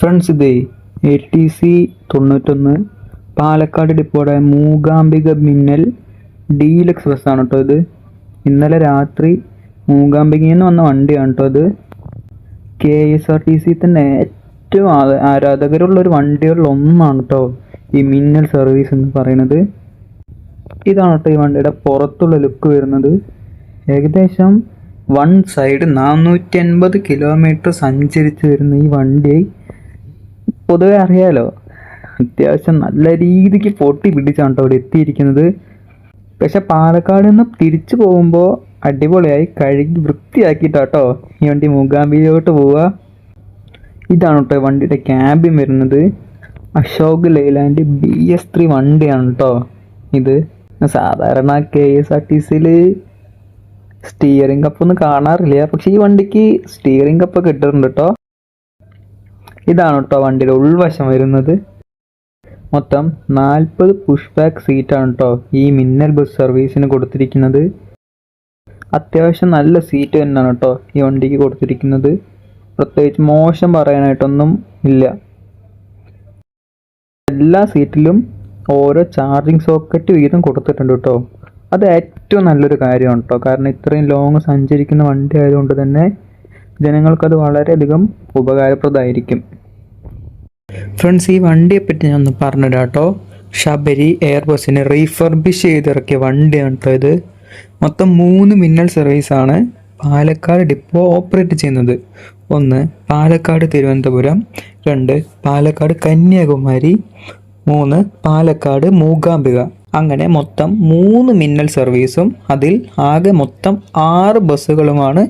Friends, ഇത് ATC 91 Palakkad ഡിപ്പോയുടെ Mookambika മിന്നൽ deluxe ബസ്സാണ് കേട്ടോ ഇത്. ഇന്നലെ രാത്രി മൂകാംബികയിൽ നിന്ന് വന്ന വണ്ടിയാണ് കേട്ടോ ഇത്. KSRTC തന്നെ ഏറ്റവും ആരാധകരുള്ളൊരു വണ്ടികളിൽ ഒന്നാണ് കേട്ടോ ഈ മിന്നൽ സർവീസ് എന്ന് പറയുന്നത്. ഇതാണ് കേട്ടോ ഈ വണ്ടിയുടെ പുറത്തുള്ള ലുക്ക് വരുന്നത്. ഏകദേശം വൺ സൈഡ് 450 കിലോമീറ്റർ സഞ്ചരിച്ച് വരുന്ന ഈ വണ്ടി പൊതുവെ അറിയാലോ, അത്യാവശ്യം നല്ല രീതിക്ക് പൊട്ടി പിടിച്ചാണ് കേട്ടോ അവിടെ എത്തിയിരിക്കുന്നത്. പക്ഷെ പാലക്കാട് നിന്ന് തിരിച്ചു പോകുമ്പോൾ അടിപൊളിയായി കഴുകി വൃത്തിയാക്കിയിട്ടാട്ടോ ഈ വണ്ടി മൂകാംബികയിലോട്ട് പോവുക. ഇതാണ് കേട്ടോ വണ്ടിയുടെ ക്യാബിൻ വരുന്നത്. അശോക് ലൈലാൻഡ് BS3 വണ്ടിയാണ് കേട്ടോ ഇത്. സാധാരണ KSRTCയിൽ സ്റ്റിയറിംഗ് കപ്പൊന്നും കാണാറില്ല, പക്ഷെ ഈ വണ്ടിക്ക് സ്റ്റിയറിംഗ് കപ്പൊക്കെ ഇട്ടിട്ടുണ്ട് കേട്ടോ. ഇതാണ് കേട്ടോ വണ്ടിയുടെ ഉൾവശം വരുന്നത്. മൊത്തം 40 പുഷ് ബാക്ക് സീറ്റാണ് കേട്ടോ ഈ മിന്നൽ ബസ് സർവീസിന് കൊടുത്തിരിക്കുന്നത്. അത്യാവശ്യം നല്ല സീറ്റ് തന്നെയാണ് കേട്ടോ ഈ വണ്ടിക്ക് കൊടുത്തിരിക്കുന്നത്. പ്രത്യേകിച്ച് മോശം പറയാനായിട്ടൊന്നും ഇല്ല. എല്ലാ സീറ്റിലും ഓരോ ചാർജിങ് സോക്കറ്റ് വീതം കൊടുത്തിട്ടുണ്ട് കേട്ടോ. അത് ഏറ്റവും നല്ലൊരു കാര്യമാണ് കേട്ടോ. കാരണം ഇത്രയും ലോങ് സഞ്ചരിക്കുന്ന വണ്ടി ആയതുകൊണ്ട് തന്നെ ജനങ്ങൾക്കത് വളരെയധികം ഉപകാരപ്രദമായിരിക്കും. ഫ്രണ്ട്സ്, ഈ വണ്ടിയെപ്പറ്റി ഞാൻ ഒന്ന് പറഞ്ഞുതരാം കേട്ടോ. ശബരി എയർബസിനെ റീഫർബിഷ് ചെയ്തിറക്കിയ വണ്ടിയാണ് കേട്ടോ ഇത്. മൊത്തം 3 മിന്നൽ സർവീസാണ് പാലക്കാട് ഡിപ്പോ ഓപ്പറേറ്റ് ചെയ്യുന്നത്. 1 പാലക്കാട് തിരുവനന്തപുരം, 2 പാലക്കാട് കന്യാകുമാരി, 3 പാലക്കാട് മൂകാംബിക. അങ്ങനെ മൊത്തം 3 മിന്നൽ സർവീസും അതിൽ ആകെ മൊത്തം 6 ബസ്സുകളുമാണ്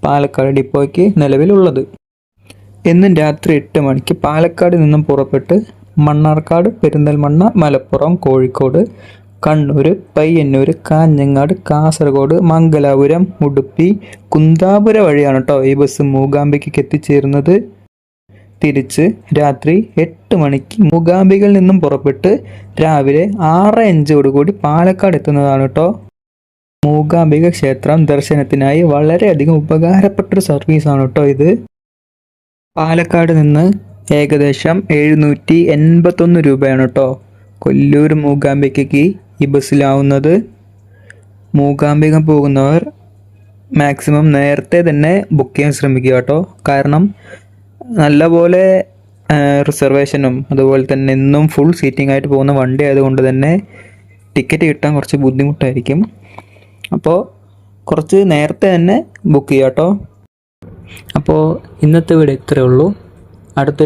പാലക്കാട് ഡിപ്പോയ്ക്ക് നിലവിലുള്ളത്. എന്നും രാത്രി 8 മണിക്ക് പാലക്കാട് നിന്നും പുറപ്പെട്ട് മണ്ണാർക്കാട്, പെരിന്തൽമണ്ണ, മലപ്പുറം, കോഴിക്കോട്, കണ്ണൂർ, പയ്യന്നൂർ, കാഞ്ഞങ്ങാട്, കാസർഗോഡ്, മംഗലാപുരം, ഉടുപ്പി, കുന്താപുര വഴിയാണ് കേട്ടോ ഈ ബസ് മൂകാംബികയ്ക്ക് എത്തിച്ചേരുന്നത്. തിരിച്ച് രാത്രി 8 മണിക്ക് മൂകാംബികയിൽ നിന്നും പുറപ്പെട്ട് രാവിലെ 6:05 പാലക്കാട് എത്തുന്നതാണ് കേട്ടോ. മൂകാംബിക ക്ഷേത്രം ദർശനത്തിനായി വളരെയധികം ഉപകാരപ്പെട്ടൊരു സർവീസാണ് കേട്ടോ ഇത്. പാലക്കാട് നിന്ന് ഏകദേശം 781 രൂപയാണ് കേട്ടോ കൊല്ലൂർ മൂകാംബികയ്ക്ക് ഈ ബസ്സിലാവുന്നത്. മൂകാംബിക പോകുന്നവർ മാക്സിമം നേരത്തെ തന്നെ ബുക്ക് ചെയ്യാൻ ശ്രമിക്കുക കേട്ടോ. കാരണം നല്ലപോലെ റിസർവേഷനും അതുപോലെ തന്നെ എന്നും ഫുൾ സീറ്റിംഗ് ആയിട്ട് പോകുന്ന വണ്ടി ആയതുകൊണ്ട് തന്നെ ടിക്കറ്റ് കിട്ടാൻ കുറച്ച് ബുദ്ധിമുട്ടായിരിക്കും. അപ്പോൾ കുറച്ച് നേരത്തെ തന്നെ ബുക്ക് ചെയ്യാം കേട്ടോ. അപ്പോൾ ഇന്നത്തെ വീഡിയോ ഇത്രയേ ഉള്ളൂ. അടുത്ത